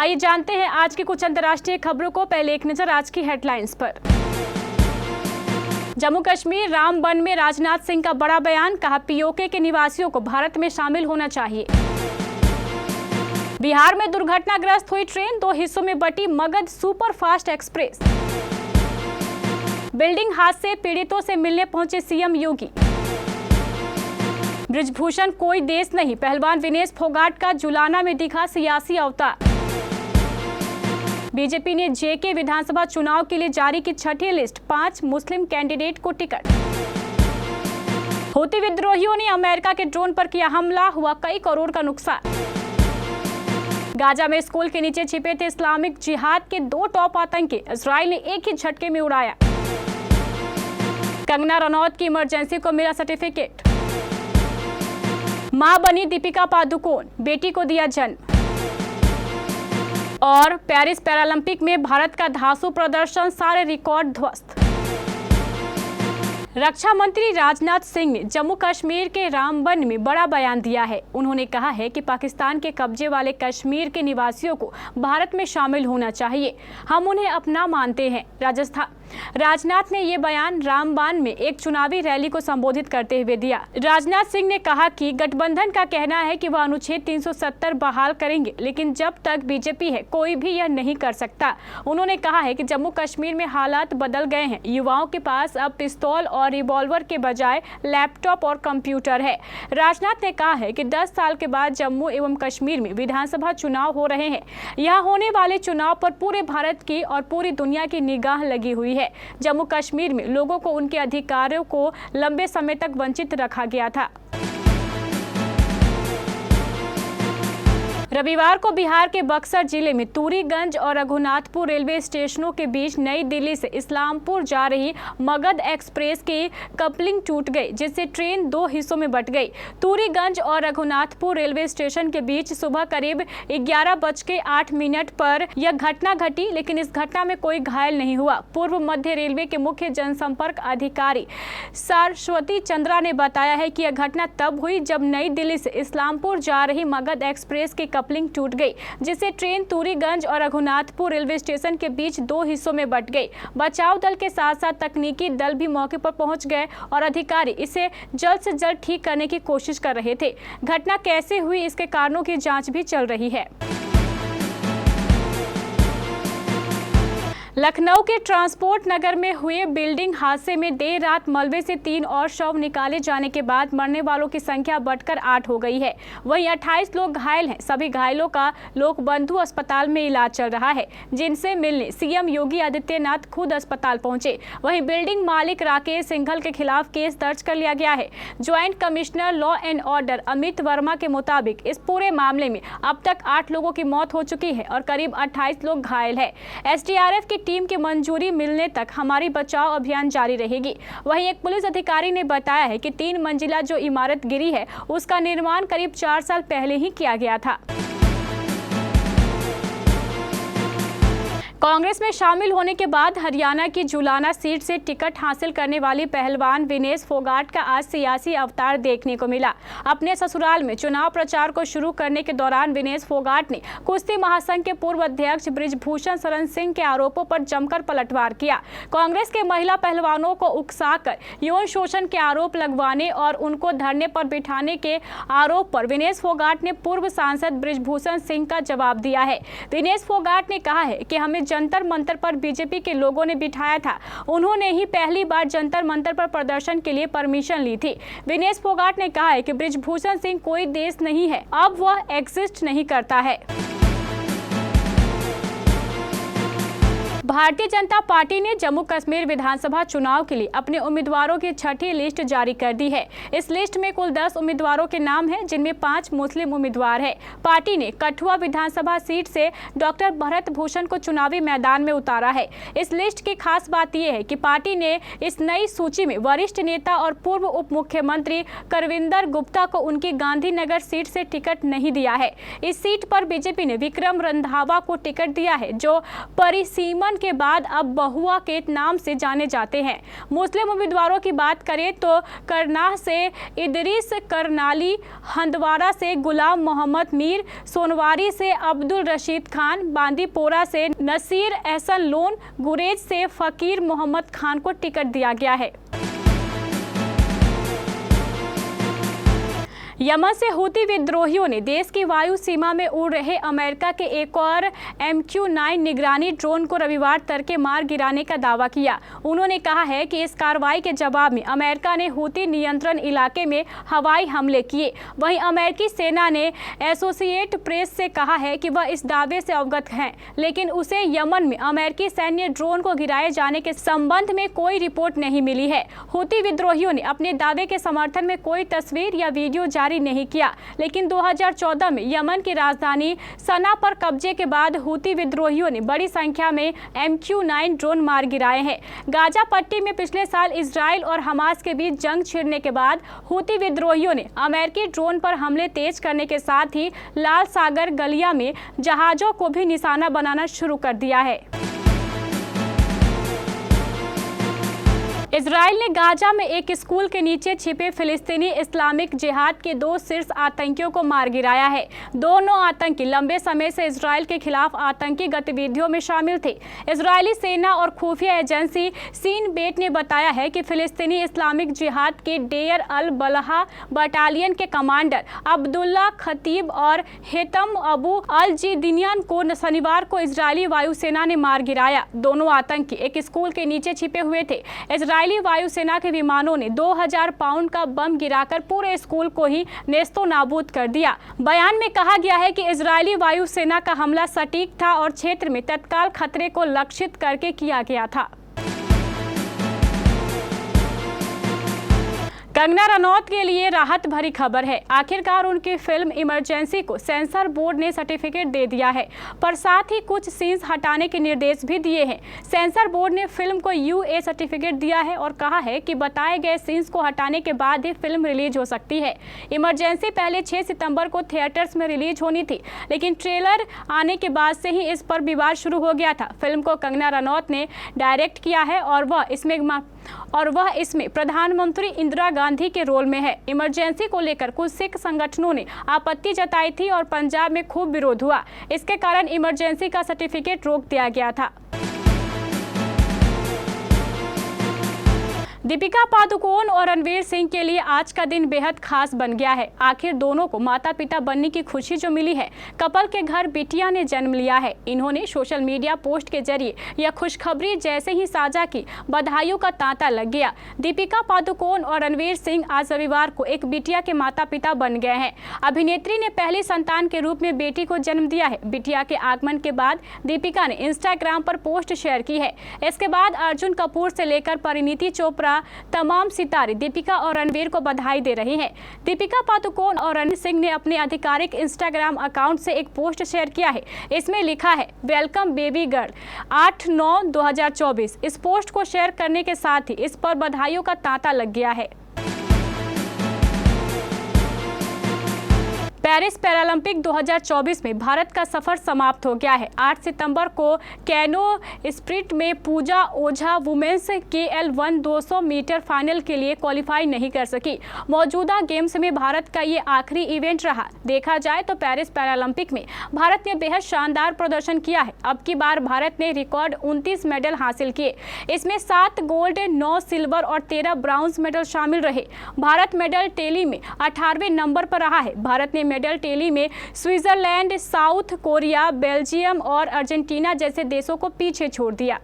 आइए जानते हैं आज की कुछ अंतर्राष्ट्रीय खबरों को। पहले एक नजर आज की हेडलाइंस पर। जम्मू कश्मीर रामबन में राजनाथ सिंह का बड़ा बयान, कहा पीओके के निवासियों को भारत में शामिल होना चाहिए। बिहार में दुर्घटनाग्रस्त हुई ट्रेन, 2 हिस्सों में बटी मगध सुपरफास्ट एक्सप्रेस। बिल्डिंग हादसे पीड़ितों से मिलने पहुंचे सीएम योगी। बृजभूषण कोई देश नहीं, पहलवान विनेश फोगाट का जुलाना में दिखा सियासी अवतार। बीजेपी ने जेके विधानसभा चुनाव के लिए जारी की छठी लिस्ट, 5 मुस्लिम कैंडिडेट को टिकट। हूती विद्रोहियों ने अमेरिका के ड्रोन पर किया हमला, हुआ कई करोड़ का नुकसान। गाजा में स्कूल के नीचे छिपे थे इस्लामिक जिहाद के 2 टॉप आतंकी, इजराइल ने एक ही झटके में उड़ाया। कंगना रनौत की इमरजेंसी को मिला सर्टिफिकेट। मां बनी दीपिका पादुकोण, बेटी को दिया जन्म। और पेरिस पैरालंपिक में भारत का धांसू प्रदर्शन, सारे रिकॉर्ड ध्वस्त। रक्षा मंत्री राजनाथ सिंह ने जम्मू कश्मीर के रामबन में बड़ा बयान दिया है। उन्होंने कहा है कि पाकिस्तान के कब्जे वाले कश्मीर के निवासियों को भारत में शामिल होना चाहिए, हम उन्हें अपना मानते हैं। राजनाथ ने ये बयान रामबन में एक चुनावी रैली को संबोधित करते हुए दिया। राजनाथ सिंह ने कहा कि गठबंधन का कहना है कि वह अनुच्छेद 370 बहाल करेंगे, लेकिन जब तक बीजेपी है कोई भी यह नहीं कर सकता। उन्होंने कहा है कि जम्मू कश्मीर में हालात बदल गए हैं, युवाओं के पास अब पिस्तौल और रिवॉल्वर के बजाय लैपटॉप और कंप्यूटर है। राजनाथ ने कहा है कि 10 साल के बाद जम्मू एवं कश्मीर में विधानसभा चुनाव हो रहे हैं। यहाँ होने वाले चुनाव पर पूरे भारत की और पूरी दुनिया की निगाह लगी हुई है। जम्मू कश्मीर में लोगों को उनके अधिकारों को लंबे समय तक वंचित रखा गया था। रविवार को बिहार के बक्सर जिले में तूरीगंज और रघुनाथपुर रेलवे स्टेशनों के बीच नई दिल्ली से इस्लामपुर जा रही मगध एक्सप्रेस की कपलिंग टूट गई, जिससे ट्रेन 2 हिस्सों में बट गई। तूरीगंज और रघुनाथपुर रेलवे स्टेशन के बीच सुबह करीब 11:08 पर यह घटना घटी, लेकिन इस घटना में कोई घायल नहीं हुआ। पूर्व मध्य रेलवे के मुख्य जनसंपर्क अधिकारी सरस्वती चंद्रा ने बताया है कि यह घटना तब हुई जब नई दिल्ली से इस्लामपुर जा रही मगध एक्सप्रेस की कपलिंग टूट गई, जिससे ट्रेन तूरीगंज और रघुनाथपुर रेलवे स्टेशन के बीच 2 हिस्सों में बट गई। बचाव दल के साथ साथ तकनीकी दल भी मौके पर पहुंच गए और अधिकारी इसे जल्द से जल्द ठीक करने की कोशिश कर रहे थे। घटना कैसे हुई, इसके कारणों की जांच भी चल रही है। लखनऊ के ट्रांसपोर्ट नगर में हुए बिल्डिंग हादसे में देर रात मलबे से 3 और शव निकाले जाने के बाद मरने वालों की संख्या बढ़कर 8 हो गई है। वहीं 28 लोग घायल हैं। सभी घायलों का लोक बंधु अस्पताल में इलाज चल रहा है, जिनसे मिलने सीएम योगी आदित्यनाथ खुद अस्पताल पहुंचे। वहीं बिल्डिंग मालिक राकेश सिंघल के खिलाफ केस दर्ज कर लिया गया है। Joint commissioner law and order Amit Verma के मुताबिक इस पूरे मामले में अब तक 8 लोगों की मौत हो चुकी है और करीब 28 लोग घायल है। एसडीआरएफ की टीम की मंजूरी मिलने तक हमारी बचाव अभियान जारी रहेगी। वहीं एक पुलिस अधिकारी ने बताया है कि 3 मंजिला जो इमारत गिरी है, उसका निर्माण करीब 4 साल पहले ही किया गया था। कांग्रेस में शामिल होने के बाद हरियाणा की जुलाना सीट से टिकट हासिल करने वाली पहलवान विनेश फोगाट का आज सियासी अवतार देखने को मिला। अपने ससुराल में चुनाव प्रचार को शुरू करने के दौरान विनेश फोगाट ने कुश्ती महासंघ के पूर्व अध्यक्ष बृजभूषण शरण सिंह के आरोपों पर जमकर पलटवार किया। कांग्रेस के महिला पहलवानों को उकसाकर यौन शोषण के आरोप लगवाने और उनको धरने पर बिठाने के आरोप पर विनेश फोगाट ने पूर्व सांसद बृजभूषण सिंह का जवाब दिया है। विनेश फोगाट ने कहा है कि हमें जंतर मंतर पर बीजेपी के लोगों ने बिठाया था, उन्होंने ही पहली बार जंतर मंतर पर प्रदर्शन के लिए परमिशन ली थी। विनेश फोगाट ने कहा है कि बृजभूषण सिंह कोई देश नहीं है, अब वह एग्जिस्ट नहीं करता है। भारतीय जनता पार्टी ने जम्मू कश्मीर विधानसभा चुनाव के लिए अपने उम्मीदवारों की छठी लिस्ट जारी कर दी है। इस लिस्ट में कुल 10 उम्मीदवारों के नाम हैं, जिनमें 5 मुस्लिम उम्मीदवार हैं। पार्टी ने कठुआ विधानसभा सीट से डॉक्टर भरत भूषण को चुनावी मैदान में उतारा है। इस लिस्ट की खास बात यह है कि पार्टी ने इस नई सूची में वरिष्ठ नेता और पूर्व उप मुख्यमंत्री करविंदर गुप्ता को उनकी गांधीनगर सीट से टिकट नहीं दिया है। इस सीट पर बीजेपी ने विक्रम रंधावा को टिकट दिया है, जो परिसीमन के बाद अब बहुआ के नाम से जाने जाते हैं। मुस्लिम उम्मीदवारों की बात करें तो करनाह से इदरीस करनाली, हंदवाड़ा से गुलाम मोहम्मद मीर, सोनवारी से अब्दुल रशीद खान, बांदीपोरा से नसीर एहसन लोन, गुरेज से फकीर मोहम्मद खान को टिकट दिया गया है। यमन से हूती विद्रोहियों ने देश की वायु सीमा में उड़ रहे अमेरिका के एक और MQ-9 निगरानी ड्रोन को रविवार तड़के मार गिराने का दावा किया। उन्होंने कहा है कि इस कार्रवाई के जवाब में अमेरिका ने हूती नियंत्रण इलाके में हवाई हमले किए। वहीं अमेरिकी सेना ने एसोसिएट प्रेस से कहा है कि वह इस दावे से अवगत हैं, लेकिन उसे यमन में अमेरिकी सैन्य ड्रोन को गिराए जाने के संबंध में कोई रिपोर्ट नहीं मिली है। हूती विद्रोहियों ने अपने दावे के समर्थन में कोई तस्वीर या वीडियो जारी नहीं किया, लेकिन 2014 में यमन की राजधानी सना पर कब्जे के बाद हूती विद्रोहियों ने बड़ी संख्या में MQ-9 ड्रोन मार गिराए हैं। गाजा पट्टी में पिछले साल इजराइल और हमास के बीच जंग छिड़ने के बाद हूती विद्रोहियों ने अमेरिकी ड्रोन पर हमले तेज करने के साथ ही लाल सागर गलिया में जहाजों को भी निशाना बनाना शुरू कर दिया है। इजराइल ने गाजा में एक स्कूल के नीचे छिपे फिलिस्तीनी इस्लामिक जिहाद के 2 शीर्ष आतंकियों को मार गिराया है। दोनों आतंकी लंबे समय से इजराइल के खिलाफ आतंकी गतिविधियों में शामिल थे। इजरायली सेना और खुफिया एजेंसी सीन बेट ने बताया है कि फिलिस्तीनी इस्लामिक जिहाद के डेयर अल बलहा बटालियन के कमांडर अब्दुल्ला खतीब और हेतम अबू अल जिदिनियन को शनिवार को इजरायली वायुसेना ने मार गिराया। दोनों आतंकी एक स्कूल के नीचे छिपे हुए थे। इजरायली वायुसेना के विमानों ने 2000 पाउंड का बम गिराकर पूरे स्कूल को ही नेस्तो नाबूद कर दिया। बयान में कहा गया है कि इजरायली वायुसेना का हमला सटीक था और क्षेत्र में तत्काल खतरे को लक्षित करके किया गया था। कंगना रनौत के लिए राहत भरी खबर है। आखिरकार उनकी फिल्म इमरजेंसी को सेंसर बोर्ड ने सर्टिफिकेट दे दिया है, पर साथ ही कुछ सीन्स हटाने के निर्देश भी दिए हैं। सेंसर बोर्ड ने फिल्म को UA सर्टिफिकेट दिया है और कहा है कि बताए गए सीन्स को हटाने के बाद ही फिल्म रिलीज हो सकती है। इमरजेंसी पहले 6 सितंबर को थिएटर्स में रिलीज होनी थी, लेकिन ट्रेलर आने के बाद से ही इस पर विवाद शुरू हो गया था। फिल्म को कंगना रनौत ने डायरेक्ट किया है और वह इसमें प्रधानमंत्री इंदिरा गांधी के रोल में है। इमरजेंसी को लेकर कुछ सिख संगठनों ने आपत्ति जताई थी और पंजाब में खूब विरोध हुआ। इसके कारण इमरजेंसी का सर्टिफिकेट रोक दिया गया था। दीपिका पादुकोण और रणवीर सिंह के लिए आज का दिन बेहद खास बन गया है। आखिर दोनों को माता पिता बनने की खुशी जो मिली है। कपल के घर बिटिया ने जन्म लिया है। इन्होंने सोशल मीडिया पोस्ट के जरिए यह खुशखबरी जैसे ही साझा की, बधाइयों का तांता लग गया। दीपिका पादुकोण और रणवीर सिंह आज रविवार को एक बिटिया के माता पिता बन गए हैं। अभिनेत्री ने पहली संतान के रूप में बेटी को जन्म दिया है। बिटिया के आगमन के बाद दीपिका ने इंस्टाग्राम पर पोस्ट शेयर की है। इसके बाद अर्जुन कपूर से लेकर परिणीति चोपड़ा, तमाम सितारे दीपिका और रणवीर को बधाई दे रहे हैं। दीपिका पादुकोण और रणवीर सिंह ने अपने आधिकारिक इंस्टाग्राम अकाउंट से एक पोस्ट शेयर किया है। इसमें लिखा है, वेलकम बेबी गर्ल 8/9/2024। इस पोस्ट को शेयर करने के साथ ही इस पर बधाइयों का तांता लग गया है। पेरिस पैरालंपिक 2024 में भारत का सफर समाप्त हो गया है। 8 सितंबर को कैनो स्प्रिंट में पूजा ओझा वुमेन्स KL1 200 मीटर फाइनल के लिए क्वालिफाई नहीं कर सकी। मौजूदा गेम्स में भारत का ये आखिरी इवेंट रहा। देखा जाए तो पेरिस पैरालंपिक में भारत ने बेहद शानदार प्रदर्शन किया है। अब की बार भारत ने रिकॉर्ड 29 मेडल हासिल किए। इसमें 7 गोल्ड, 9 सिल्वर और 13 ब्राउन्ज मेडल शामिल रहे। भारत मेडल टैली में 18वें नंबर पर रहा है। भारत ने मेडल टैली में स्विट्जरलैंड, साउथ कोरिया, बेल्जियम और अर्जेंटीना जैसे देशों को पीछे छोड़ दिया।